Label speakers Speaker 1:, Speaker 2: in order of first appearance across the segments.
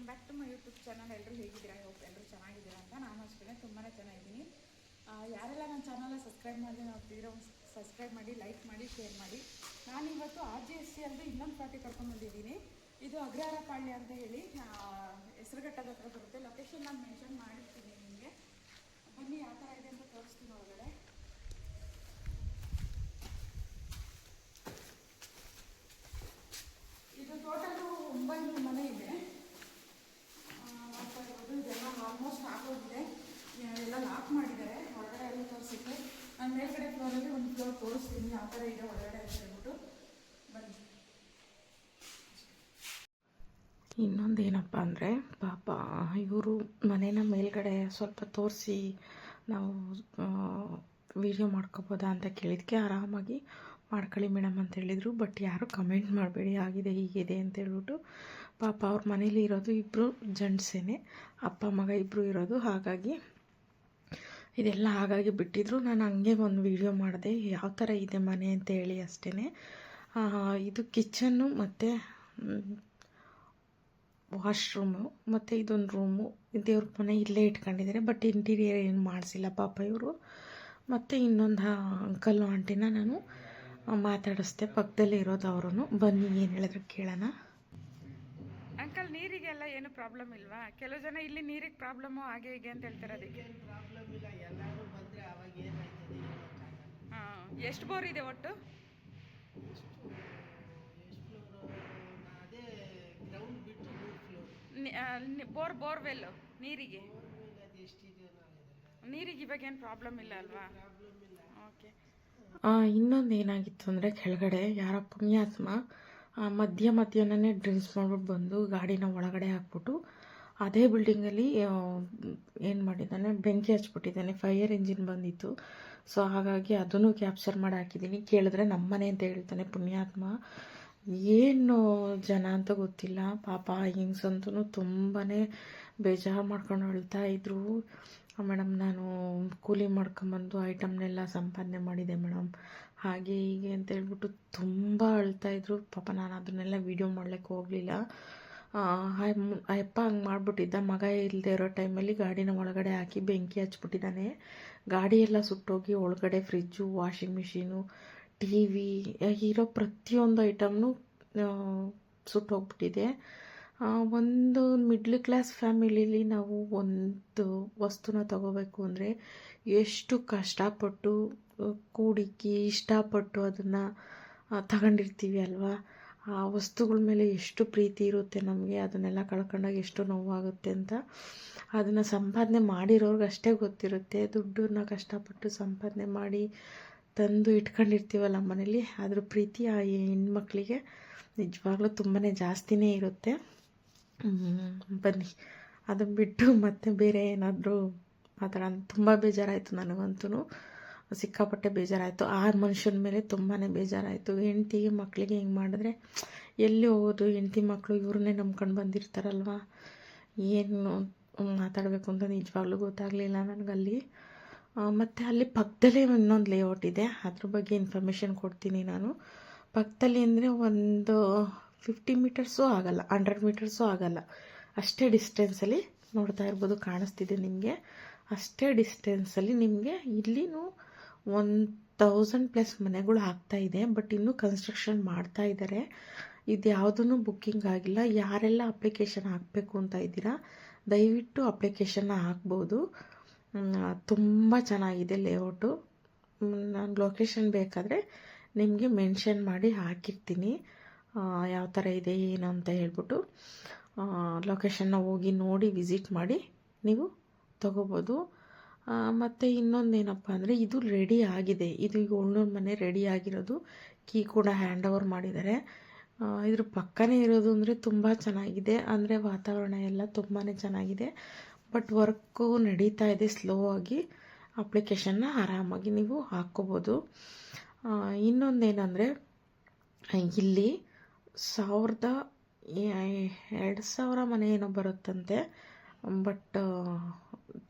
Speaker 1: Back to my YouTube channel. ಎಲ್ಲರೂ ಹೇಗಿದ್ದೀರಾ? Hope ಎಲ್ಲರೂ ಚೆನ್ನಾಗಿದ್ದೀರಾ ಅಂತ. ನಾನು ಅಷ್ಟೇ ತುಂಬಾ ಚೆನ್ನಾಗಿದ್ದೀನಿ. ಯಾರೆಲ್ಲ ನನ್ನ ಚಾನಲ್ನ ಸಬ್ಸ್ಕ್ರೈಬ್ ಮಾಡಿ ನೋಡ್ತಿದ್ದೀರೋ ಸಬ್ಸ್ಕ್ರೈಬ್ ಮಾಡಿ, ಲೈಕ್ ಮಾಡಿ, ಶೇರ್ ಮಾಡಿ. ನಾನು ಇವತ್ತು RGST ಅಂದರೆ ಇನ್ನೊಂದು ಪಾರ್ಟಿ ಕರ್ಕೊಂಡ್ಬಂದಿದ್ದೀನಿ. ಇದು ಅಗ್ರಹಾರ ಪಾಳ್ಯ ಅಂತ ಹೇಳಿ ಹೆಸರುಘಟ್ಟದ ಹತ್ರ ಬರುತ್ತೆ. ಲೊಕೇಶನ್ ನಾನು ಮೆನ್ಷನ್ ಮಾಡಿರ್ತೀನಿ ನಿಮಗೆ. ಬನ್ನಿ ಯಾವ ಥರ ಇದೆ ಅಂತ ತೋರಿಸ್ತೀನಿ ಒಳಗಡೆ. ಇದು ಟೋಟಲು 9 ಮನೆ ಇದೆ. ಇದೆಲ್ಲ ಆಲ್ಮೋಸ್ಟ್ ಆಗೋಗಿದೆ. ಎಲ್ಲ ಲಾಕ್ ಮಾಡಿದ್ದಾರೆ. ಹೊರಗಡೆ ಎಲ್ಲ ತೋರಿಸಿದ್ದು ನಾನು ಮೇಲ್ಗಡೆ ಫ್ಲೋರಲ್ಲಿ ಒಂದು ಫ್ಲೋರ್ ತೋರಿಸ್ತೀನಿ ಯಾವ ಥರ ಇದೆ ಹೊರಗಡೆ ಅಂತ ಹೇಳ್ಬಿಟ್ಟು. ಬನ್ನಿ.
Speaker 2: ಇನ್ನೊಂದೇನಪ್ಪ ಅಂದರೆ ಪಾಪ ಇವರು ಮನೇನ ಮೇಲ್ಗಡೆ ಸ್ವಲ್ಪ ತೋರಿಸಿ ನಾವು ವಿಡಿಯೋ ಮಾಡ್ಕೋಬೋದಾ ಅಂತ ಕೇಳಿದ್ದಕ್ಕೆ ಆರಾಮಾಗಿ ಮಾಡ್ಕೊಳ್ಳಿ ಮೇಡಮ್ ಅಂತ ಹೇಳಿದರು. ಬಟ್ ಯಾರು ಕಮೆಂಟ್ ಮಾಡಬೇಡಿ ಆಗಿದೆ ಹೀಗಿದೆ ಅಂತ ಹೇಳ್ಬಿಟ್ಟು. ಪಾಪ ಅವ್ರ ಮನೇಲಿ ಇರೋದು ಇಬ್ಬರು ಜೆಂಟ್ಸೇನೆ, ಅಪ್ಪ ಮಗ ಇಬ್ಬರು ಇರೋದು. ಹಾಗಾಗಿ ಇದೆಲ್ಲ ಹಾಗಾಗಿ ಬಿಟ್ಟಿದ್ರು. ನಾನು ಹಂಗೆ ಒಂದು ವಿಡಿಯೋ ಮಾಡಿದೆ ಯಾವ ಥರ ಇದೆ ಮನೆ ಅಂತ ಹೇಳಿ ಅಷ್ಟೇ. ಇದು ಕಿಚನ್ನು ಮತ್ತು ವಾಶ್ರೂಮು ಮತ್ತು ಇದೊಂದು ರೂಮು. ದೇವ್ರ ಮನೆ ಇಲ್ಲೇ ಇಟ್ಕೊಂಡಿದ್ದಾರೆ. ಬಟ್ ಇಂಟೀರಿಯರ್ ಏನು ಮಾಡಿಸಿಲ್ಲ ಪಾಪ ಇವರು. ಮತ್ತು ಇನ್ನೊಂದು ಅಂಕಲ್ಲು ಆಂಟಿನ ನಾನು ಮಾತಾಡಿಸ್ದೆ, ಪಕ್ಕದಲ್ಲೇ ಇರೋದು ಅವರು. ಬನ್ನಿ ಏನು ಹೇಳಿದ್ರು ಕೇಳೋಣ.
Speaker 1: ಅಂಕಲ್, ನೀರಿಗೆಲ್ಲ ಏನು ಪ್ರಾಬ್ಲಮ್ ಇಲ್ವಾ? ಕೆಲವು ಜನ ಇಲ್ಲಿ ನೀರಿಗೆ ಪ್ರಾಬ್ಲಮ್ಮು ಹಾಗೆ ಹೀಗೆ ಅಂತ ಹೇಳ್ತಾರೆ. ಅದಕ್ಕೆ
Speaker 3: ಪ್ರಾಬ್ಲಮ್ ಇಲ್ಲ, ಎಲ್ಲರೂ ಬಂದರೆ ಅವಾಗ ಏನಾಯ್ತದೆ
Speaker 1: ಹಾಂ. ಎಷ್ಟು ಬೋರ್ ಇದೆ ಒಟ್ಟು?
Speaker 3: ಅದೇ ಗ್ರೌಂಡ್ ಬಿಟ್ಟು 3 ಫ್ಲೋರ್.
Speaker 1: ಬೋರ್ವೆಲ್ಲು ನೀರಿಗೆ
Speaker 3: ಅದು ಎಷ್ಟಿದೆ
Speaker 1: ನೀರಿಗೆ ಇವಾಗ ಏನು ಪ್ರಾಬ್ಲಮ್ ಇಲ್ಲ ಅಲ್ವಾ?
Speaker 3: ಪ್ರಾಬ್ಲಮ್ ಇಲ್ಲ.
Speaker 1: ಓಕೆ.
Speaker 2: ಇನ್ನೊಂದು ಏನಾಗಿತ್ತು ಅಂದರೆ ಕೆಳಗಡೆ ಯಾರೋ ಪುಣ್ಯಾತ್ಮ ಮಧ್ಯನೇ ಡ್ರಿಂಕ್ಸ್ ಮಾಡ್ಬಿಟ್ಟು ಬಂದು ಗಾಡಿನ ಒಳಗಡೆ ಹಾಕ್ಬಿಟ್ಟು ಅದೇ ಬಿಲ್ಡಿಂಗಲ್ಲಿ ಏನು ಮಾಡಿದ್ದಾನೆ, ಬೆಂಕಿ ಹಚ್ಬಿಟ್ಟಿದ್ದಾನೆ. ಫೈರ್ ಇಂಜಿನ್ ಬಂದಿತ್ತು. ಸೊ ಹಾಗಾಗಿ ಅದನ್ನು ಕ್ಯಾಪ್ಚರ್ ಮಾಡಿ ಹಾಕಿದ್ದೀನಿ. ಕೇಳಿದ್ರೆ ನಮ್ಮನೆ ಅಂತ ಹೇಳ್ತಾನೆ ಪುಣ್ಯಾತ್ಮ. ಏನು ಜನ ಅಂತ ಗೊತ್ತಿಲ್ಲ. ಪಾಪ ಹಿಂಗ್ಸಂತೂ ತುಂಬಾ ಬೇಜಾರು ಮಾಡ್ಕೊಂಡು ಅಳ್ತಾ ಇದ್ರು. ಮೇಡಮ್, ನಾನು ಕೂಲಿ ಮಾಡ್ಕೊಂಬಂದು ಐಟಮ್ನೆಲ್ಲ ಸಂಪಾದನೆ ಮಾಡಿದೆ ಮೇಡಮ್, ಹಾಗೆ ಹೀಗೆ ಅಂತ ಹೇಳ್ಬಿಟ್ಟು ತುಂಬ ಅಳ್ತಾಯಿದ್ರು. ಪಾಪ ನಾನು ಅದನ್ನೆಲ್ಲ ವೀಡಿಯೋ ಮಾಡ್ಲಿಕ್ಕೆ ಹೋಗಲಿಲ್ಲ. ಅಯ್ಯಪ್ಪ ಹಂಗೆ ಮಾಡಿಬಿಟ್ಟಿದ್ದ. ಮಗ ಇಲ್ಲದೆ ಇರೋ ಟೈಮಲ್ಲಿ ಗಾಡಿನ ಒಳಗಡೆ ಹಾಕಿ ಬೆಂಕಿ ಹಚ್ಬಿಟ್ಟಿದ್ದಾನೆ. ಗಾಡಿ ಎಲ್ಲ ಸುಟ್ಟೋಗಿ ಒಳಗಡೆ ಫ್ರಿಜ್ಜು, ವಾಷಿಂಗ್ ಮಿಷಿನು, TV ಇರೋ ಪ್ರತಿಯೊಂದು ಐಟಮ್ನು ಸುಟ್ಟೋಗ್ಬಿಟ್ಟಿದೆ. ಒಂದು ಮಿಡ್ಲ್ ಕ್ಲಾಸ್ ಫ್ಯಾಮಿಲೀಲಿ ನಾವು ಒಂದು ವಸ್ತುನ ತಗೋಬೇಕು ಅಂದರೆ ಎಷ್ಟು ಕಷ್ಟಪಟ್ಟು ಕೂಡಿಕ್ಕಿ ಇಷ್ಟಪಟ್ಟು ಅದನ್ನು ತಗೊಂಡಿರ್ತೀವಿ ಅಲ್ವಾ? ಆ ವಸ್ತುಗಳ ಮೇಲೆ ಎಷ್ಟು ಪ್ರೀತಿ ಇರುತ್ತೆ ನಮಗೆ. ಅದನ್ನೆಲ್ಲ ಕಳ್ಕೊಂಡಾಗ ಎಷ್ಟು ನೋವಾಗುತ್ತೆ ಅಂತ ಅದನ್ನು ಸಂಪಾದನೆ ಮಾಡಿರೋರ್ಗೆ ಅಷ್ಟೇ ಗೊತ್ತಿರುತ್ತೆ. ದುಡ್ಡನ್ನ ಕಷ್ಟಪಟ್ಟು ಸಂಪಾದನೆ ಮಾಡಿ ತಂದು ಇಟ್ಕೊಂಡಿರ್ತೀವಲ್ಲ ಮನೇಲಿ, ಅದ್ರ ಪ್ರೀತಿ ಆ ಹೆಣ್ಮಕ್ಳಿಗೆ ನಿಜವಾಗ್ಲೂ ತುಂಬಾ ಜಾಸ್ತಿನೇ ಇರುತ್ತೆ. ಬನ್ನಿ, ಅದನ್ನು ಬಿಟ್ಟು ಮತ್ತೆ ಬೇರೆ ಏನಾದರೂ ಮಾತಾಡೋಣ. ತುಂಬ ಬೇಜಾರಾಯಿತು ನನಗಂತೂ, ಸಿಕ್ಕಾಪಟ್ಟೆ ಬೇಜಾರಾಯಿತು. ಆ ಮನುಷ್ಯನ ಮೇಲೆ ತುಂಬಾ ಬೇಜಾರಾಯಿತು. ಹೆಂಡ್ತಿಗೆ ಮಕ್ಕಳಿಗೆ ಹಿಂಗೆ ಮಾಡಿದ್ರೆ ಎಲ್ಲಿ ಹೋಗೋದು? ಹೆಂಡ್ತಿ ಮಕ್ಕಳು ಇವ್ರನ್ನೇ ನಂಬ್ಕೊಂಡು ಬಂದಿರ್ತಾರಲ್ವ. ಏನು ಮಾತಾಡಬೇಕು ಅಂತ ನಿಜವಾಗ್ಲೂ ಗೊತ್ತಾಗಲಿಲ್ಲ ನನಗಲ್ಲಿ. ಮತ್ತು ಅಲ್ಲಿ ಪಕ್ಕದಲ್ಲೇ ಇನ್ನೊಂದು ಲೇಔಟ್ ಇದೆ, ಅದ್ರ ಬಗ್ಗೆ ಇನ್ಫಾರ್ಮೇಷನ್ ಕೊಡ್ತೀನಿ ನಾನು. ಪಕ್ಕದಲ್ಲಿ ಅಂದರೆ ಒಂದು 50 ಮೀಟರ್ಸು ಆಗಲ್ಲ, 100 ಮೀಟರ್ಸು ಆಗಲ್ಲ, ಅಷ್ಟೇ ಡಿಸ್ಟೆನ್ಸಲ್ಲಿ ನೋಡ್ತಾ ಇರ್ಬೋದು, ಕಾಣಿಸ್ತಿದೆ ನಿಮಗೆ. ಅಷ್ಟೇ ಡಿಸ್ಟೆನ್ಸಲ್ಲಿ ನಿಮಗೆ ಇಲ್ಲಿನೂ 1000+ ಮನೆಗಳು ಆಗ್ತಾಯಿದೆ. ಬಟ್ ಇನ್ನೂ ಕನ್ಸ್ಟ್ರಕ್ಷನ್ ಮಾಡ್ತಾ ಇದ್ದಾರೆ. ಇದು ಯಾವುದೂ ಬುಕ್ಕಿಂಗ್ ಆಗಿಲ್ಲ. ಯಾರೆಲ್ಲ ಅಪ್ಲಿಕೇಶನ್ ಹಾಕಬೇಕು ಅಂತ ಇದ್ದೀರಾ ದಯವಿಟ್ಟು ಅಪ್ಲಿಕೇಶನ್ನ ಹಾಕ್ಬೋದು. ತುಂಬ ಚೆನ್ನಾಗಿದೆ ಲೇಔಟು. ನಾನು ಲೊಕೇಶನ್ ಬೇಕಾದರೆ ನಿಮಗೆ ಮೆನ್ಷನ್ ಮಾಡಿ ಹಾಕಿರ್ತೀನಿ, ಯಾವ ಥರ ಇದೆ ಏನು ಅಂತ ಹೇಳ್ಬಿಟ್ಟು. ಲೊಕೇಶನ್ನ ಹೋಗಿ ನೋಡಿ ವಿಸಿಟ್ ಮಾಡಿ ನೀವು ತಗೋಬೋದು. ಮತ್ತು ಇನ್ನೊಂದೇನಪ್ಪ ಅಂದರೆ ಇದು ರೆಡಿ ಆಗಿದೆ. ಇದು ಈಗ 700 ಮನೆ ರೆಡಿ ಆಗಿರೋದು. ಕೀ ಕೂಡ ಹ್ಯಾಂಡ್ ಓವರ್ ಮಾಡಿದ್ದಾರೆ. ಇದ್ರ ಪಕ್ಕನೇ ಇರೋದು ಅಂದರೆ ತುಂಬ ಚೆನ್ನಾಗಿದೆ. ಅಂದರೆ ವಾತಾವರಣ ಎಲ್ಲ ತುಂಬಾ ಚೆನ್ನಾಗಿದೆ. ಬಟ್ ವರ್ಕು ನಡೀತಾ ಇದೆ ಸ್ಲೋ ಆಗಿ. ಅಪ್ಲಿಕೇಶನ್ನ ಆರಾಮಾಗಿ ನೀವು ಹಾಕ್ಕೋಬೋದು. ಇನ್ನೊಂದೇನೆಂದರೆ ಇಲ್ಲಿ 2,000 ಮನೆ ಏನೋ ಬರುತ್ತಂತೆ. ಬಟ್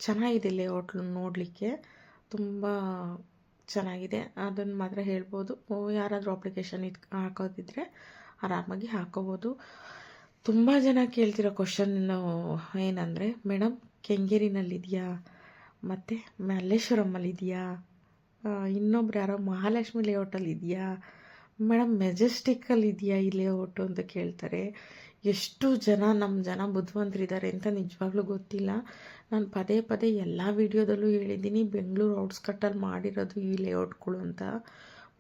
Speaker 2: ಚೆನ್ನಾಗಿದೆ ಲೇಔಟ್ ನೋಡಲಿಕ್ಕೆ, ತುಂಬ ಚೆನ್ನಾಗಿದೆ. ಅದನ್ನು ಮಾತ್ರ ಹೇಳ್ಬೋದು. ಯಾರಾದರೂ ಅಪ್ಲಿಕೇಶನ್ ಹಾಕೋದಿದ್ರೆ ಆರಾಮಾಗಿ ಹಾಕೋಬೋದು. ತುಂಬ ಜನ ಕೇಳ್ತಿರೋ ಕ್ವಶನ್ ಏನಂದರೆ, ಮೇಡಮ್ ಕೆಂಗೇರಿನಲ್ಲಿದೆಯಾ, ಮತ್ತು ಮಲ್ಲೇಶ್ವರಮಲ್ಲಿದೆಯಾ, ಇನ್ನೊಬ್ರು ಯಾರೋ ಮಹಾಲಕ್ಷ್ಮಿ ಲೇಔಟಲ್ಲಿ ಇದೆಯಾ, ಮೇಡಮ್ ಮೆಜೆಸ್ಟಿಕ್ಕಲ್ಲಿ ಇದೆಯಾ ಈ ಲೇಔಟು ಅಂತ ಕೇಳ್ತಾರೆ. ಎಷ್ಟು ಜನ ನಮ್ಮ ಜನ ಬುದ್ಧಿವಂತರಿದ್ದಾರೆ ಅಂತ ನಿಜವಾಗ್ಲೂ ಗೊತ್ತಿಲ್ಲ. ನಾನು ಪದೇ ಪದೇ ಎಲ್ಲ ವೀಡಿಯೋದಲ್ಲೂ ಹೇಳಿದ್ದೀನಿ, ಬೆಂಗಳೂರು ಔಟ್ಸ್ಕಟ್ಟಲ್ಲಿ ಮಾಡಿರೋದು ಈ ಲೇಔಟ್ಗಳು ಅಂತ.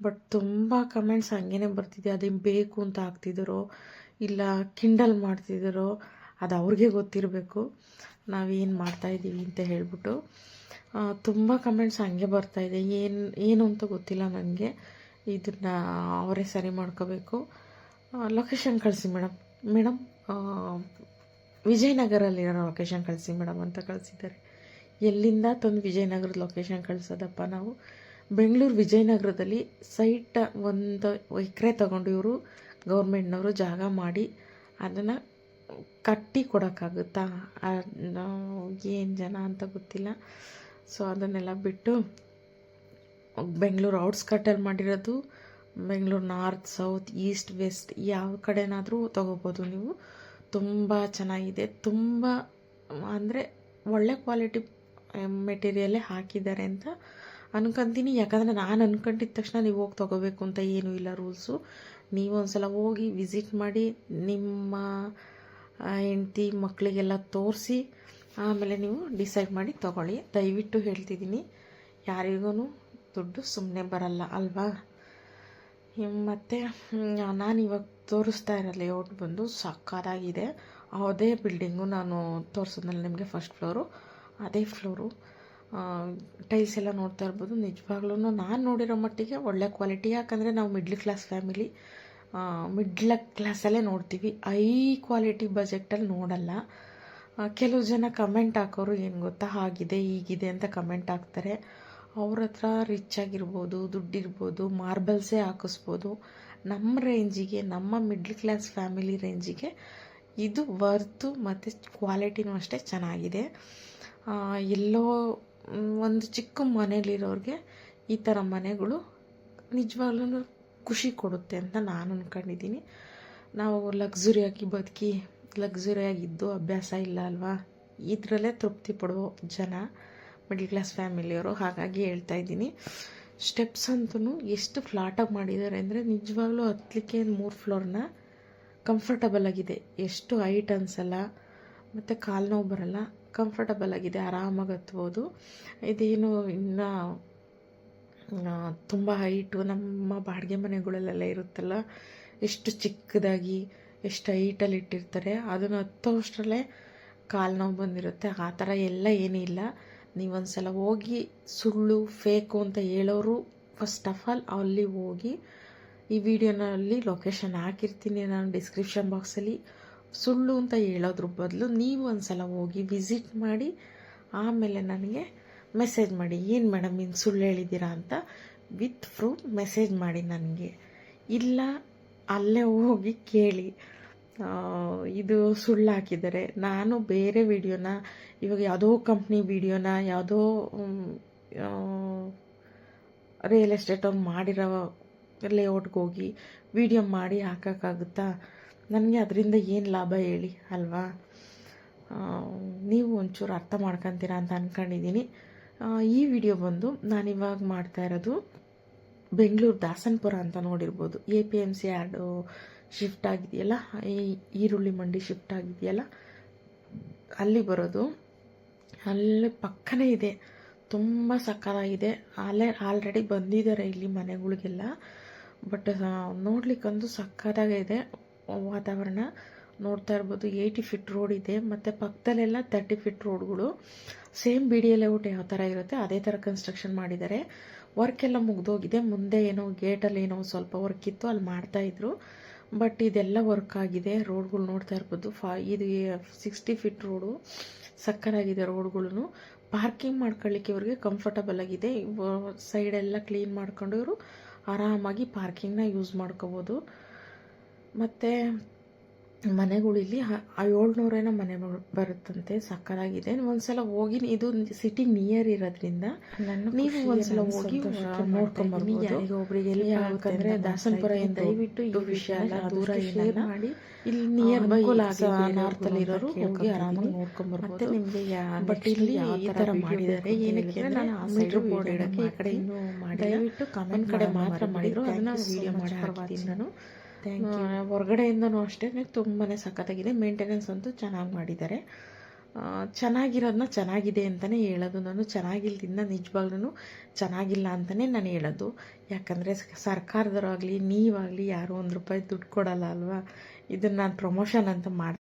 Speaker 2: ಬಟ್ ತುಂಬ ಕಮೆಂಟ್ಸ್ ಹಂಗೇ ಬರ್ತಿದೆ, ಅದೇನು ಬೇಕು ಅಂತ ಹಾಕ್ತಿದ್ದಾರೋ ಇಲ್ಲ ಕಿಂಡಲ್ ಮಾಡ್ತಿದ್ದಾರೋ ಅದು ಅವ್ರಿಗೆ ಗೊತ್ತಿರಬೇಕು ನಾವೇನು ಮಾಡ್ತಾಯಿದ್ದೀವಿ ಅಂತ ಹೇಳ್ಬಿಟ್ಟು. ತುಂಬ ಕಮೆಂಟ್ಸ್ ಹಂಗೆ ಬರ್ತಾಯಿದೆ, ಏನು ಅಂತ ಗೊತ್ತಿಲ್ಲ ನನಗೆ. ಇದನ್ನು ಅವರೇ ಸರಿ ಮಾಡ್ಕೋಬೇಕು. ಲೊಕೇಶನ್ ಕಳಿಸಿ ಮೇಡಮ್ ವಿಜಯನಗರಲ್ಲಿರೋ ಲೊಕೇಶನ್ ಕಳಿಸಿ ಮೇಡಮ್ ಅಂತ ಕಳಿಸಿದ್ದಾರೆ. ಎಲ್ಲಿಂದ ತಂದು ವಿಜಯನಗರದ ಲೊಕೇಶನ್ ಕಳಿಸೋದಪ್ಪ ನಾವು? ಬೆಂಗಳೂರು ವಿಜಯನಗರದಲ್ಲಿ ಸೈಟ್ 1 ಎಕರೆ ತಗೊಂಡು ಇವರು ಗೌರ್ಮೆಂಟ್ನವರು ಜಾಗ ಮಾಡಿ ಅದನ್ನು ಕಟ್ಟಿ ಕೊಡೋಕ್ಕಾಗುತ್ತಾ? ಏನು ಜನ ಅಂತ ಗೊತ್ತಿಲ್ಲ. ಸೊ ಅದನ್ನೆಲ್ಲ ಬಿಟ್ಟು ಬೆಂಗಳೂರು ಔಟ್ಸ್ಕಟ್ಟಲ್ಲಿ ಮಾಡಿರೋದು, Bengaluru north, south, east, west ಯಾವ ಕಡೆನಾದರೂ ತೊಗೋಬೋದು ನೀವು. ತುಂಬ ಚೆನ್ನಾಗಿದೆ, ತುಂಬ ಅಂದರೆ ಒಳ್ಳೆ ಕ್ವಾಲಿಟಿ ಮೆಟೀರಿಯಲ್ಲೇ ಹಾಕಿದ್ದಾರೆ ಅಂತ ಅನ್ಕೊತೀನಿ. ಯಾಕಂದರೆ ನಾನು ಅಂದ್ಕೊಂಡಿದ್ದ ತಕ್ಷಣ ನೀವು ಹೋಗಿ ತೊಗೋಬೇಕು ಅಂತ ಏನೂ ಇಲ್ಲ ರೂಲ್ಸು. ನೀವು ಒಂದ್ಸಲ ಹೋಗಿ ವಿಸಿಟ್ ಮಾಡಿ ನಿಮ್ಮ ಹೆಂಡ್ತಿ ಮಕ್ಕಳಿಗೆಲ್ಲ ತೋರಿಸಿ ಆಮೇಲೆ ನೀವು ಡಿಸೈಡ್ ಮಾಡಿ ತೊಗೊಳ್ಳಿ. ದಯವಿಟ್ಟು ಹೇಳ್ತಿದ್ದೀನಿ, ಯಾರಿಗೂ ದುಡ್ಡು ಸುಮ್ಮನೆ ಬರಲ್ಲ ಅಲ್ವಾ? ಮತ್ತು ನಾನು ಇವಾಗ ತೋರಿಸ್ತಾ ಇರೋ ಲೇಔಟ್ ಬಂದು ಸಕ್ಕತ್ತಾಗಿದೆ. ಅದೇ ಬಿಲ್ಡಿಂಗು ನಾನು ತೋರಿಸಿದ್ನಲ್ಲ ನಿಮಗೆ ಫಸ್ಟ್ ಫ್ಲೋರು, ಅದೇ ಫ್ಲೋರು. ಟೈಲ್ಸ್ ಎಲ್ಲ ನೋಡ್ತಾ ಇರ್ಬೋದು. ನಿಜವಾಗ್ಲೂ ನಾನು ನೋಡಿರೋ ಮಟ್ಟಿಗೆ ಒಳ್ಳೆ ಕ್ವಾಲಿಟಿ. ಯಾಕಂದರೆ ನಾವು ಮಿಡ್ಲ್ ಕ್ಲಾಸ್ ಫ್ಯಾಮಿಲಿ, ಮಿಡ್ಲ್ ಕ್ಲಾಸಲ್ಲೇ ನೋಡ್ತೀವಿ, ಹೈ ಕ್ವಾಲಿಟಿ ಬಜೆಟಲ್ಲಿ ನೋಡಲ್ಲ. ಕೆಲವು ಜನ ಕಮೆಂಟ್ ಹಾಕೋರು ಏನು ಗೊತ್ತಾ, ಹಾಗಿದೆ ಹೀಗಿದೆ ಅಂತ ಕಮೆಂಟ್ ಹಾಕ್ತಾರೆ. ಅವ್ರ ಹತ್ರ ರಿಚ್ ಆಗಿರ್ಬೋದು, ದುಡ್ಡಿರ್ಬೋದು, ಮಾರ್ಬಲ್ಸೇ ಹಾಕಿಸ್ಬೋದು. ನಮ್ಮ ರೇಂಜಿಗೆ, ನಮ್ಮ ಮಿಡ್ಲ್ ಕ್ಲಾಸ್ ಫ್ಯಾಮಿಲಿ ರೇಂಜಿಗೆ ಇದು ವರ್ತು ಮತ್ತು ಕ್ವಾಲಿಟಿನೂ ಅಷ್ಟೇ ಚೆನ್ನಾಗಿದೆ. ಎಲ್ಲೋ ಒಂದು ಚಿಕ್ಕ ಮನೇಲಿರೋರಿಗೆ ಈ ಥರ ಮನೆಗಳು ನಿಜವಾಗ್ಲೂ ಖುಷಿ ಕೊಡುತ್ತೆ ಅಂತ ನಾನು ಅಂದ್ಕೊಂಡಿದ್ದೀನಿ. ನಾವು ಲಕ್ಸುರಿಯಾಗಿ ಬದುಕಿ ಲಕ್ಸುರಿಯಾಗಿದ್ದು ಅಭ್ಯಾಸ ಇಲ್ಲ ಅಲ್ವಾ? ಇದರಲ್ಲೇ ತೃಪ್ತಿ ಪಡುವ ಜನ ಮಿಡ್ಲ್ ಕ್ಲಾಸ್ ಫ್ಯಾಮಿಲಿಯವರು. ಹಾಗಾಗಿ ಹೇಳ್ತಾ ಇದ್ದೀನಿ. ಸ್ಟೆಪ್ಸ್ ಅಂತೂ ಎಷ್ಟು ಫ್ಲಾಟಾಗಿ ಮಾಡಿದ್ದಾರೆ ಅಂದರೆ ನಿಜವಾಗ್ಲೂ ಹತ್ತಲಿಕ್ಕೆ 3 ಫ್ಲೋರ್ನ ಕಂಫರ್ಟಬಲ್ ಆಗಿದೆ. ಎಷ್ಟು ಹೈಟ್ ಅನಿಸಲ್ಲ ಮತ್ತು ಕಾಲು ನೋವು ಬರಲ್ಲ, ಕಂಫರ್ಟಬಲ್ ಆಗಿದೆ, ಆರಾಮಾಗಿ ಹತ್ಬೋದು. ಇದೇನು ಇನ್ನು ತುಂಬ ಹೈಟು ನಮ್ಮ ಬಾಡಿಗೆ ಮನೆಗಳಲ್ಲೆಲ್ಲ ಇರುತ್ತಲ್ಲ, ಎಷ್ಟು ಚಿಕ್ಕದಾಗಿ ಎಷ್ಟು ಹೈಟಲ್ಲಿ ಇಟ್ಟಿರ್ತಾರೆ, ಅದನ್ನು ಹತ್ತೋಷ್ಟರಲ್ಲೇ ಕಾಲು ನೋವು ಬಂದಿರುತ್ತೆ. ಆ ಥರ ಎಲ್ಲ ಏನಿಲ್ಲ. ನೀವೊಂದು ಸಲ ಹೋಗಿ ಸುಳ್ಳು ಫೇಕು ಅಂತ ಹೇಳೋರು ಫಸ್ಟ್ ಆಫ್ ಆಲ್ ಅಲ್ಲಿ ಹೋಗಿ, ಈ ವಿಡಿಯೋನಲ್ಲಿ ಲೊಕೇಶನ್ ಹಾಕಿರ್ತೀನಿ ನಾನು ಡಿಸ್ಕ್ರಿಪ್ಷನ್ ಬಾಕ್ಸಲ್ಲಿ. ಸುಳ್ಳು ಅಂತ ಹೇಳೋದ್ರ ಬದಲು ನೀವು ಒಂದು ಸಲ ಹೋಗಿ ವಿಸಿಟ್ ಮಾಡಿ ಆಮೇಲೆ ನನಗೆ ಮೆಸೇಜ್ ಮಾಡಿ, ಏನು ಮೇಡಮ್ ಹಿಂಗೆ ಸುಳ್ಳು ಹೇಳಿದ್ದೀರಾ ಅಂತ ವಿತ್ ಪ್ರೂಫ್ ಮೆಸೇಜ್ ಮಾಡಿ ನನಗೆ. ಇಲ್ಲ ಅಲ್ಲೇ ಹೋಗಿ ಕೇಳಿ ಇದು ಸುಳ್ಳು ಹಾಕಿದ್ದಾರೆ, ನಾನು ಬೇರೆ ವಿಡಿಯೋನ, ಇವಾಗ ಯಾವುದೋ ಕಂಪ್ನಿ ವಿಡಿಯೋನ ಯಾವುದೋ ರಿಯಲ್ ಎಸ್ಟೇಟ್ ಅವ್ರು ಮಾಡಿರೋ ಲೇಔಟ್ಗೆ ಹೋಗಿ ವಿಡಿಯೋ ಮಾಡಿ ಹಾಕೋಕ್ಕಾಗುತ್ತಾ? ನನಗೆ ಅದರಿಂದ ಏನು ಲಾಭ ಹೇಳಿ ಅಲ್ವಾ? ನೀವು ಒಂಚೂರು ಅರ್ಥ ಮಾಡ್ಕೊತೀರಾ ಅಂತ ಅಂದ್ಕೊಂಡಿದ್ದೀನಿ. ಈ ವಿಡಿಯೋ ಬಂದು ನಾನಿವಾಗ ಮಾಡ್ತಾ ಇರೋದು ಬೆಂಗಳೂರು ದಾಸನಪುರ ಅಂತ ನೋಡಿರ್ಬೋದು. APMC ಆ್ಯಡು ಶಿಫ್ಟ್ ಆಗಿದೆಯಲ್ಲ, ಈ ಈರುಳ್ಳಿ ಮಂಡಿ ಶಿಫ್ಟ್ ಆಗಿದೆಯಲ್ಲ, ಅಲ್ಲಿ ಬರೋದು. ಅಲ್ಲಿ ಪಕ್ಕನೇ ಇದೆ, ತುಂಬ ಸಕ್ಕತ್ತಾಗಿದೆ. ಆಲ್ರೆಡಿ ಬಂದಿದ್ದಾರೆ ಇಲ್ಲಿ ಮನೆಗಳಿಗೆಲ್ಲ. ಬಟ್ ನೋಡ್ಲಿಕ್ಕಂತೂ ಸಕ್ಕತ್ತಾಗಿದೆ ವಾತಾವರಣ. ನೋಡ್ತಾ ಇರ್ಬೋದು 80 ಫೀಟ್ ರೋಡ್ ಇದೆ, ಮತ್ತು ಪಕ್ಕದಲ್ಲೆಲ್ಲ 30 ಫೀಟ್ ರೋಡ್ಗಳು. ಸೇಮ್ BDA ಲೇಔಟ್ ಯಾವ ಥರ ಇರುತ್ತೆ ಅದೇ ಥರ ಕನ್ಸ್ಟ್ರಕ್ಷನ್ ಮಾಡಿದ್ದಾರೆ. ವರ್ಕ್ ಎಲ್ಲ ಮುಗ್ದೋಗಿದೆ. ಮುಂದೆ ಏನೋ ಗೇಟಲ್ಲಿ ಏನೋ ಸ್ವಲ್ಪ ವರ್ಕ್ ಇತ್ತು, ಅಲ್ಲಿ ಮಾಡ್ತಾಯಿದ್ರು. ಬಟ್ ಇದೆಲ್ಲ ವರ್ಕ್ ಆಗಿದೆ. ರೋಡ್ಗಳು ನೋಡ್ತಾ ಇರ್ಬೋದು. ಇದು 60 ಫೀಟ್ ರೋಡು, ಸಕ್ಕತ್ತಾಗಿದೆ ರೋಡ್ಗಳು. ಪಾರ್ಕಿಂಗ್ ಮಾಡ್ಕೊಳ್ಳಿಕ್ಕೆ ಇವ್ರಿಗೆ ಕಂಫರ್ಟಬಲ್ ಆಗಿದೆ. ಸೈಡೆಲ್ಲ ಕ್ಲೀನ್ ಮಾಡ್ಕೊಂಡು ಇವರು ಆರಾಮಾಗಿ ಪಾರ್ಕಿಂಗ್ನ ಯೂಸ್ ಮಾಡ್ಕೋಬೋದು. ಮತ್ತು ಮನೆಗಳಿಲ್ಲಿ 700 ಮನೆ ಬರುತ್ತಂತೆ. ಸಕ್ಕತ್ತಾಗಿದೆ. ಒಂದ್ಸಲ ಹೋಗಿ ಇದು ಸಿಟಿಗೆ ನಿಯರ್ ಇರೋದ್ರಿಂದ ನೀವು ಒಂದ್ಸಲ ಹೋಗಿ ನೋಡ್ಕೊಂಬರ್ಬೋದು. ಯಾರಿಗೊಬ್ರಿಗೆ ಯಾಕಂದರೆ ದಾಸನಪುರ ದಯವಿಟ್ಟು ಈ ವಿಷಯ ಎಲ್ಲ ದೂರ ಏನಲ್ಲ ಮಾಡಿ ಇಲ್ಲಿ ನಿಯರ್ ಬೈ ನಾರ್ತಲ್ಲಿ ಇರೋರು ಹೋಗಿ ಆರಾಮಾಗಿ ನೋಡ್ಕೊಂಬರ್ಬೋದು. ನಿಮಗೆ ಬಟ್ ಇಲ್ಲಿ ಈ ಥರ ಮಾಡಿದ್ದಾರೆ ಏನಕ್ಕೆ ನಾನು ಆ ಸೈಡ್ ಬೋರ್ಡ್ ಇಡೋಕ್ಕೆ ಈ ಕಡೆ ಇನ್ನೂ ಮಾಡಿ ದಯವಿಟ್ಟು ಕಮೆಂಟ್ ಕಡೆ ಮಾತ್ರ ಮಾಡಿದ್ರು ಅದನ್ನು ವೀಡಿಯೋ ಮಾಡಿ ಹಾಕ್ತೀನಿ ನಾನು. ಹೊರಗಡೆಯಿಂದನೂ ಅಷ್ಟೇ ತುಂಬಾ ಸಖತ್ತಾಗಿದೆ. ಮೇಂಟೆನೆನ್ಸ್ ಅಂತೂ ಚೆನ್ನಾಗಿ ಮಾಡಿದ್ದಾರೆ. ಚೆನ್ನಾಗಿರೋದನ್ನ ಚೆನ್ನಾಗಿದೆ ಅಂತಲೇ ಹೇಳೋದು ನಾನು. ಚೆನ್ನಾಗಿಲ್ದಿಂದ ನಿಜವಾಗ್ಲೂ ಚೆನ್ನಾಗಿಲ್ಲ ಅಂತಲೇ ನಾನು ಹೇಳೋದು. ಯಾಕಂದರೆ ಸರ್ಕಾರದವರಾಗಲಿ ನೀವಾಗಲಿ ಯಾರೂ ₹1 ದುಡ್ಡು ಕೊಡಲ್ಲ ಅಲ್ವಾ. ಇದನ್ನು ನಾನು ಪ್ರಮೋಷನ್ ಅಂತ ಮಾಡ್ತೀನಿ.